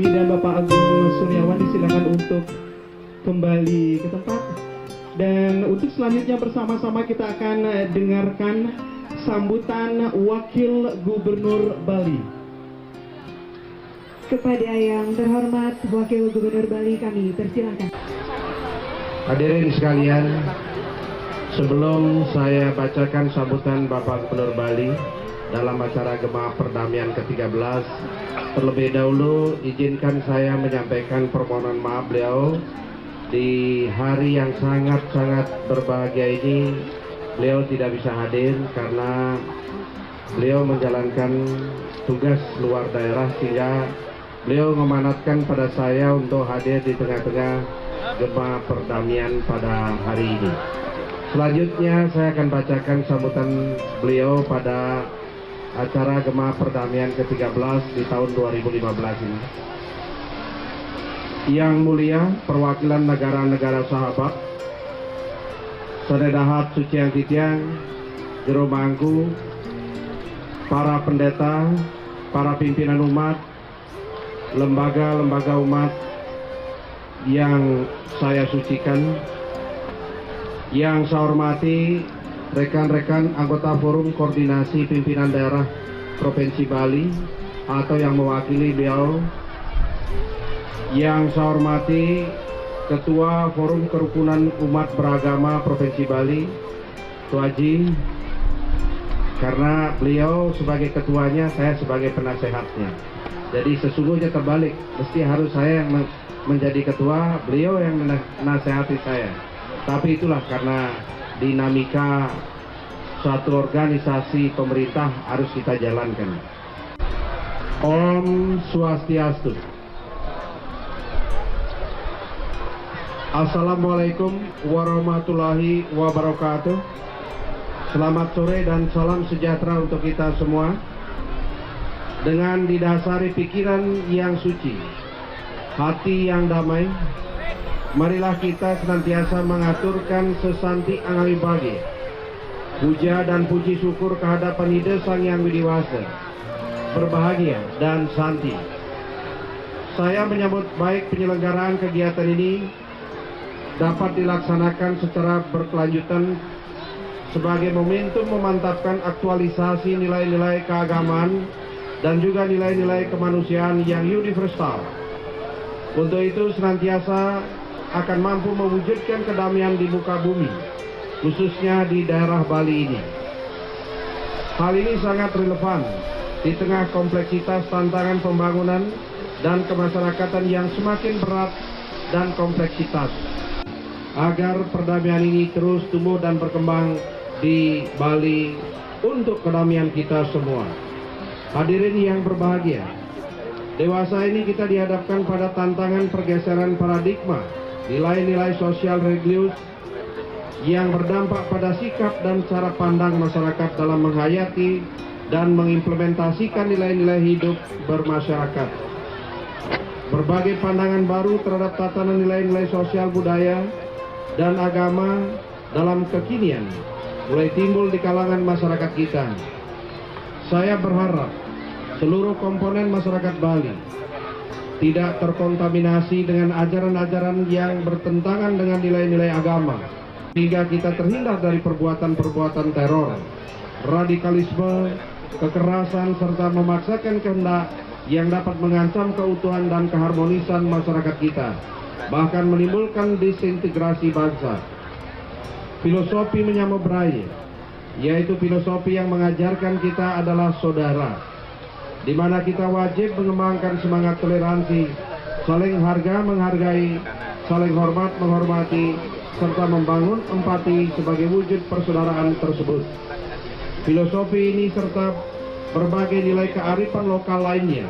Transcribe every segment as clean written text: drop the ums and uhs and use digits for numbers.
Dan Bapak Agung Suryawan disilakan untuk kembali ke tempat. Dan untuk selanjutnya bersama-sama kita akan dengarkan sambutan Wakil Gubernur Bali. Kepada yang terhormat Wakil Gubernur Bali kami persilakan. Hadirin sekalian, sebelum saya bacakan sambutan Bapak Gubernur Bali dalam acara Gema Perdamaian ke-13, terlebih dahulu izinkan saya menyampaikan permohonan maaf beliau di hari yang sangat-sangat berbahagia ini. Beliau tidak bisa hadir karena beliau menjalankan tugas luar daerah, sehingga beliau memanatkan pada saya untuk hadir di tengah-tengah Gema Perdamaian pada hari ini. Selanjutnya saya akan bacakan sambutan beliau pada acara Gema Perdamaian ke-13 di tahun 2015 ini. Yang mulia perwakilan negara-negara sahabat, Sadedahat Suciang Titiang, Jero Mangku, para pendeta, para pimpinan umat, lembaga-lembaga umat yang saya sucikan, yang saya hormati rekan-rekan anggota Forum Koordinasi Pimpinan Daerah Provinsi Bali atau yang mewakili beliau, yang saya hormati Ketua Forum Kerukunan Umat Beragama Provinsi Bali, Tuaji, karena beliau sebagai ketuanya, saya sebagai penasehatnya. Jadi sesungguhnya terbalik, mesti harus saya yang menjadi ketua, beliau yang menasehati saya. Tapi itulah karena dinamika suatu organisasi pemerintah harus kita jalankan. Om Swastiastu. Assalamualaikum warahmatullahi wabarakatuh. Selamat sore dan salam sejahtera untuk kita semua. Dengan didasari pikiran yang suci, hati yang damai, marilah kita senantiasa mengaturkan sesanti angawi bagi puja dan puji syukur kehadapan Ida Sang Yang Widiwasa, berbahagia dan santi. Saya menyambut baik penyelenggaraan kegiatan ini dapat dilaksanakan secara berkelanjutan sebagai momentum memantapkan aktualisasi nilai-nilai keagamaan dan juga nilai-nilai kemanusiaan yang universal. Untuk itu senantiasa akan mampu mewujudkan kedamaian di muka bumi, khususnya di daerah Bali ini. Hal ini sangat relevan di tengah kompleksitas tantangan pembangunan dan kemasyarakatan yang semakin berat dan kompleksitas, agar perdamaian ini terus tumbuh dan berkembang di Bali untuk kedamaian kita semua. Hadirin yang berbahagia, dewasa ini kita dihadapkan pada tantangan pergeseran paradigma nilai-nilai sosial religius yang berdampak pada sikap dan cara pandang masyarakat dalam menghayati dan mengimplementasikan nilai-nilai hidup bermasyarakat. Berbagai pandangan baru terhadap tatanan nilai-nilai sosial budaya dan agama dalam kekinian mulai timbul di kalangan masyarakat kita. Saya berharap seluruh komponen masyarakat Bali tidak terkontaminasi dengan ajaran-ajaran yang bertentangan dengan nilai-nilai agama, hingga kita terhindar dari perbuatan-perbuatan teror, radikalisme, kekerasan, serta memaksakan kehendak yang dapat mengancam keutuhan dan keharmonisan masyarakat kita, bahkan menimbulkan disintegrasi bangsa. Filosofi menyambut beraya, yaitu filosofi yang mengajarkan kita adalah saudara, di mana kita wajib mengembangkan semangat toleransi, saling harga menghargai, saling hormat menghormati, serta membangun empati sebagai wujud persaudaraan tersebut. Filosofi ini serta berbagai nilai kearifan lokal lainnya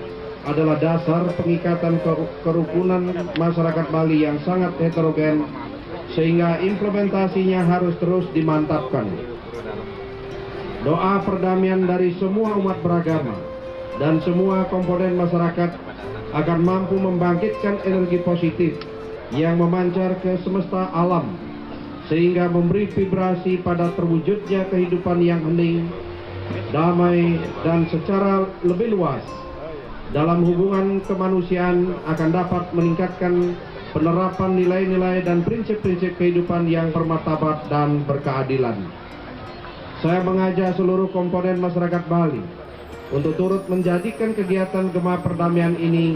adalah dasar pengikatan kerukunan masyarakat Bali yang sangat heterogen, sehingga implementasinya harus terus dimantapkan. Doa perdamaian dari semua umat beragama dan semua komponen masyarakat akan mampu membangkitkan energi positif yang memancar ke semesta alam, sehingga memberi vibrasi pada terwujudnya kehidupan yang hening, damai, dan secara lebih luas dalam hubungan kemanusiaan akan dapat meningkatkan penerapan nilai-nilai dan prinsip-prinsip kehidupan yang bermartabat dan berkeadilan. Saya mengajak seluruh komponen masyarakat Bali untuk turut menjadikan kegiatan Gema Perdamaian ini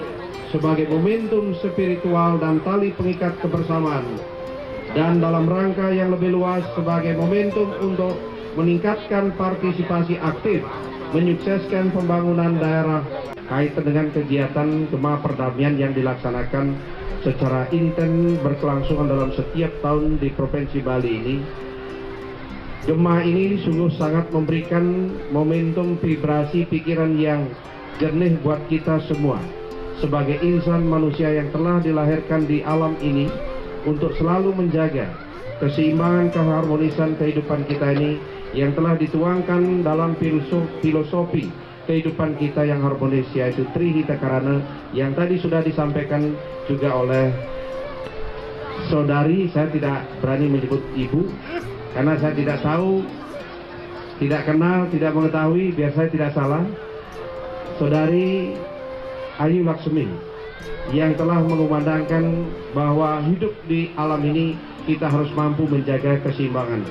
sebagai momentum spiritual dan tali pengikat kebersamaan, dan dalam rangka yang lebih luas sebagai momentum untuk meningkatkan partisipasi aktif menyukseskan pembangunan daerah kaitan dengan kegiatan Gema Perdamaian yang dilaksanakan secara intens berkelangsungan dalam setiap tahun di Provinsi Bali ini. Gema ini sungguh sangat memberikan momentum vibrasi pikiran yang jernih buat kita semua sebagai insan manusia yang telah dilahirkan di alam ini untuk selalu menjaga keseimbangan keharmonisan kehidupan kita ini yang telah dituangkan dalam filosofi kehidupan kita yang harmonis, yaitu Trihita Karana, yang tadi sudah disampaikan juga oleh saudari. Saya tidak berani menyebut ibu karena saya tidak tahu, tidak kenal, tidak mengetahui, biar saya tidak salah. Saudari Ayu Laksmi yang telah mengumandangkan bahwa hidup di alam ini kita harus mampu menjaga keseimbangan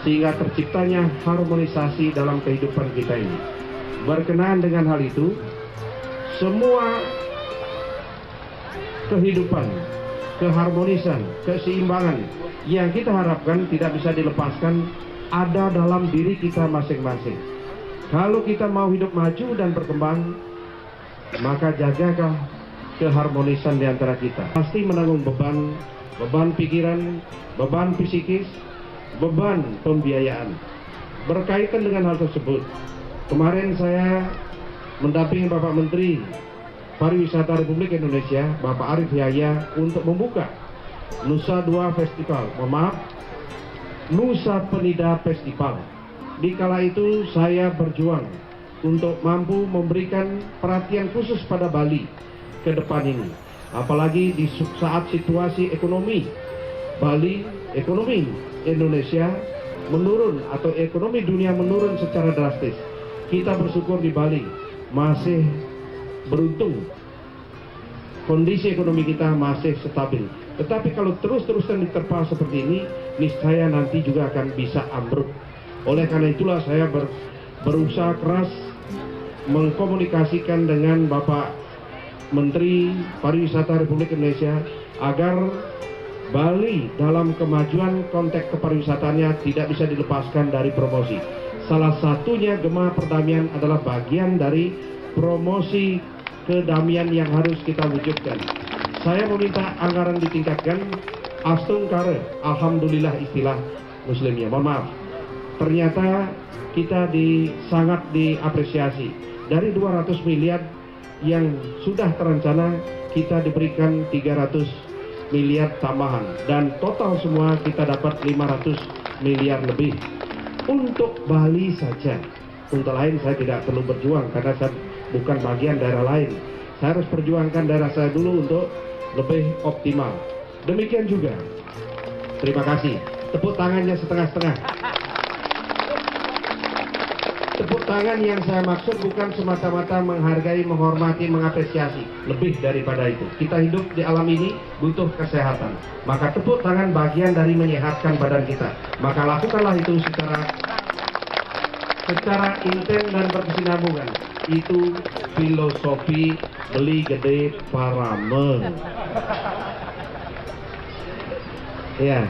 sehingga terciptanya harmonisasi dalam kehidupan kita ini. Berkenaan dengan hal itu, semua kehidupan, keharmonisan, keseimbangan yang kita harapkan tidak bisa dilepaskan ada dalam diri kita masing-masing. Kalau kita mau hidup maju dan berkembang, maka jagalah keharmonisan di antara kita. Pasti menanggung beban pikiran, beban psikis, beban pembiayaan. Berkaitan dengan hal tersebut, kemarin saya mendampingi Bapak Menteri Pariwisata Republik Indonesia, Bapak Arief Yahya, untuk membuka Nusa Dua Festival, Nusa Penida Festival. Di kala itu saya berjuang untuk mampu memberikan perhatian khusus pada Bali ke depan ini. Apalagi di saat situasi ekonomi Bali, ekonomi Indonesia menurun atau ekonomi dunia menurun secara drastis. Kita bersyukur di Bali masih beruntung, kondisi ekonomi kita masih stabil. Tetapi kalau terus-terusan diterpa seperti ini, niscaya nanti juga akan bisa ambruk. Oleh karena itulah saya berusaha keras mengkomunikasikan dengan Bapak Menteri Pariwisata Republik Indonesia agar Bali dalam kemajuan konteks kepariwisataannya tidak bisa dilepaskan dari promosi. Salah satunya Gema Perdamaian adalah bagian dari promosi kedamaian yang harus kita wujudkan. Saya meminta anggaran ditingkatkan. Astung kare, alhamdulillah istilah muslimnya. Mohon maaf. Ternyata kita sangat diapresiasi. Dari 200 miliar yang sudah terencana, kita diberikan 300 miliar tambahan. Dan total semua kita dapat 500 miliar lebih. Untuk Bali saja. Untuk lain saya tidak perlu berjuang karena saya bukan bagian daerah lain. Saya harus perjuangkan daerah saya dulu untuk lebih optimal. Demikian juga. Terima kasih. Tepuk tangannya setengah-setengah. Tepuk tangan yang saya maksud bukan semata-mata menghargai, menghormati, mengapresiasi. Lebih daripada itu. Kita hidup di alam ini butuh kesehatan. Maka tepuk tangan bagian dari menyehatkan badan kita. Maka lakukanlah itu secara intens dan berkesinambungan. Itu filosofi beli gede parame. Ya,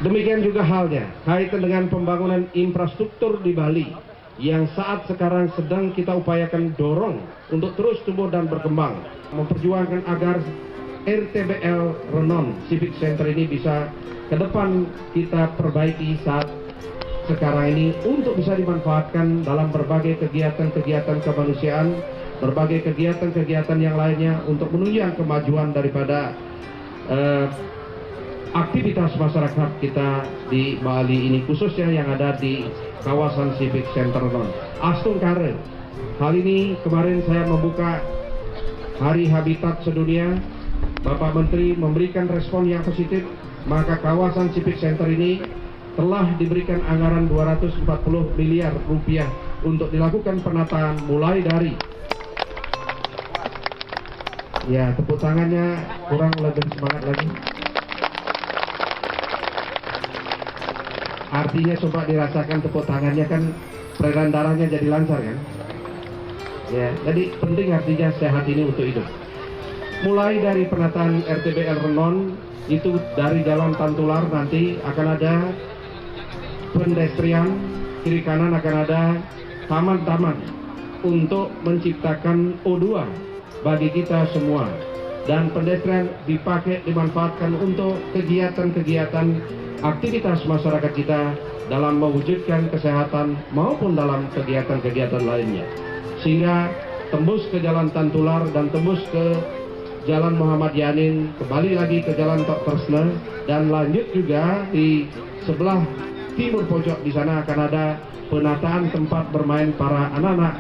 demikian juga halnya kaitan dengan pembangunan infrastruktur di Bali yang saat sekarang sedang kita upayakan dorong untuk terus tumbuh dan berkembang, memperjuangkan agar RTBL Renon Civic Center ini bisa ke depan kita perbaiki saat sekarang ini untuk bisa dimanfaatkan dalam berbagai kegiatan-kegiatan kemanusiaan, berbagai kegiatan-kegiatan yang lainnya untuk menunjang kemajuan daripada aktivitas masyarakat kita di Bali ini, khususnya yang ada di kawasan Civic Center Non. Astung kare. Hal ini kemarin saya membuka Hari Habitat Sedunia. Bapak Menteri memberikan respon yang positif, maka kawasan Civic Center ini telah diberikan anggaran 240 miliar rupiah untuk dilakukan penataan mulai dari Ya, tepuk tangannya kurang lebih semangat lagi. Artinya coba dirasakan tepuk tangannya kan peredaran darahnya jadi lancar kan? Ya, jadi penting artinya sehat ini untuk hidup. Mulai dari penataan RTBL Renon itu dari Jalan Tantular nanti akan ada pedestrian, kiri kanan akan ada taman-taman untuk menciptakan O2 bagi kita semua, dan pedestrian dimanfaatkan untuk kegiatan-kegiatan aktivitas masyarakat kita dalam mewujudkan kesehatan maupun dalam kegiatan-kegiatan lainnya, sehingga tembus ke Jalan Tantular dan tembus ke Jalan Muhammad Yanin, kembali lagi ke Jalan Tok Tersne, dan lanjut juga di sebelah timur pojok di sana akan ada penataan tempat bermain para anak-anak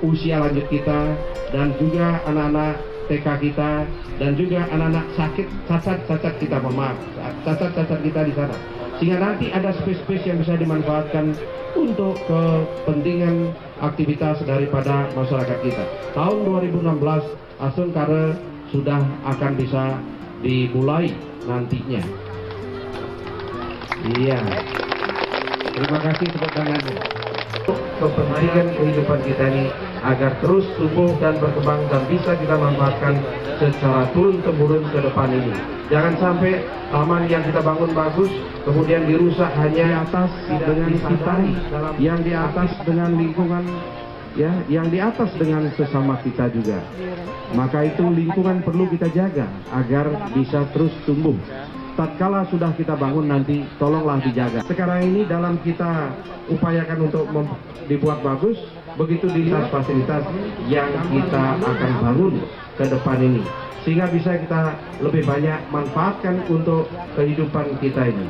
usia lanjut kita, dan juga anak-anak TK kita, dan juga anak-anak cacat kita, cacat kita di sana, sehingga nanti ada space-space yang bisa dimanfaatkan untuk kepentingan aktivitas daripada masyarakat kita. Tahun 2016 Asun Kare sudah akan bisa dimulai nantinya. Iya. Terima kasih tepuk tangannya. Kepentingan kehidupan kita ini agar terus tumbuh dan berkembang dan bisa kita manfaatkan secara turun-temurun ke depan ini. Jangan sampai taman yang kita bangun bagus kemudian dirusak hanya atas dengan kita, yang di atas dengan lingkungan, ya, yang di atas dengan sesama kita juga. Maka itu lingkungan perlu kita jaga agar bisa terus tumbuh. Tatkala sudah kita bangun nanti, tolonglah dijaga. Sekarang ini dalam kita upayakan untuk dibuat bagus, begitu dilihat fasilitas yang kita akan bangun ke depan ini, sehingga bisa kita lebih banyak manfaatkan untuk kehidupan kita ini.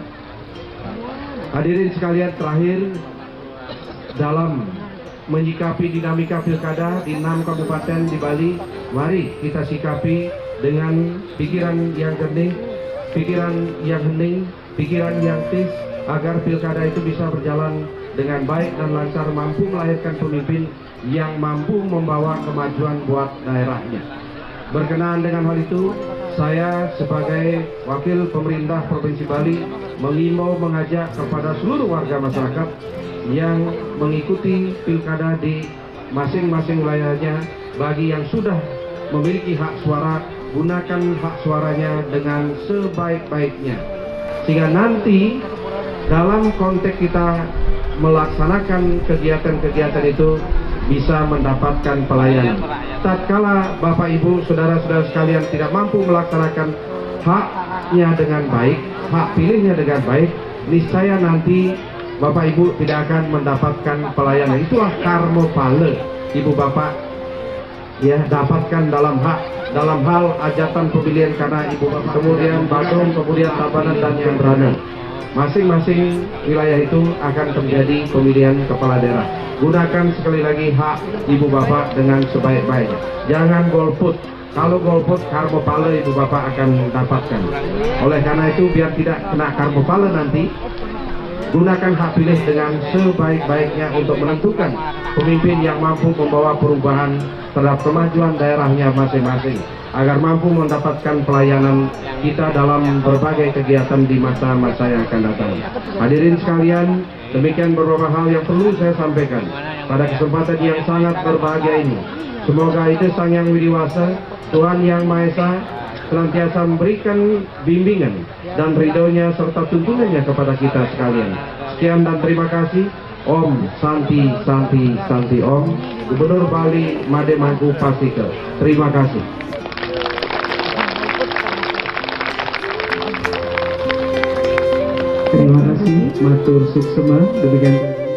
Hadirin sekalian, terakhir dalam menyikapi dinamika pilkada di 6 kabupaten di Bali, mari kita sikapi dengan pikiran yang jernih, pikiran yang hening, pikiran yang tis, agar pilkada itu bisa berjalan dengan baik dan lancar, mampu melahirkan pemimpin yang mampu membawa kemajuan buat daerahnya. Berkenaan dengan hal itu, saya sebagai wakil pemerintah Provinsi Bali mengimbau, mengajak kepada seluruh warga masyarakat yang mengikuti pilkada di masing-masing wilayahnya, bagi yang sudah memiliki hak suara, gunakan hak suaranya dengan sebaik-baiknya, sehingga nanti dalam konteks kita melaksanakan kegiatan-kegiatan itu bisa mendapatkan pelayanan. Tatkala Bapak Ibu, saudara-saudara sekalian tidak mampu melaksanakan haknya dengan baik, hak pilihnya dengan baik, niscaya nanti Bapak Ibu tidak akan mendapatkan pelayanan. Itulah karma pale Ibu Bapak ya dapatkan dalam hal hajatan pemilihan, karena Ibu Bapak kemudian Bagong, kemudian Tabanan dan Jembrana. Masing-masing wilayah itu akan terjadi pemilihan kepala daerah. Gunakan sekali lagi hak Ibu Bapak dengan sebaik-baiknya. Jangan golput. Kalau golput, karma pale Ibu Bapak akan dapatkan. Oleh karena itu, biar tidak kena karma pale nanti, gunakan hak pilih dengan sebaik-baiknya untuk menentukan pemimpin yang mampu membawa perubahan terhadap kemajuan daerahnya masing-masing, agar mampu mendapatkan pelayanan kita dalam berbagai kegiatan di masa-masa yang akan datang. Hadirin sekalian, demikian beberapa hal yang perlu saya sampaikan pada kesempatan yang sangat berbahagia ini. Semoga itu Sang Yang Widiwasa, Tuhan Yang Maha Esa, senantiasa memberikan bimbingan dan ridhonya serta tuntunannya kepada kita sekalian. Sekian dan terima kasih. Om Santi Santi Santi Om, Gubernur Bali Made Mangku Pasika. Terima kasih. Terima kasih, matur suksema. Demikian.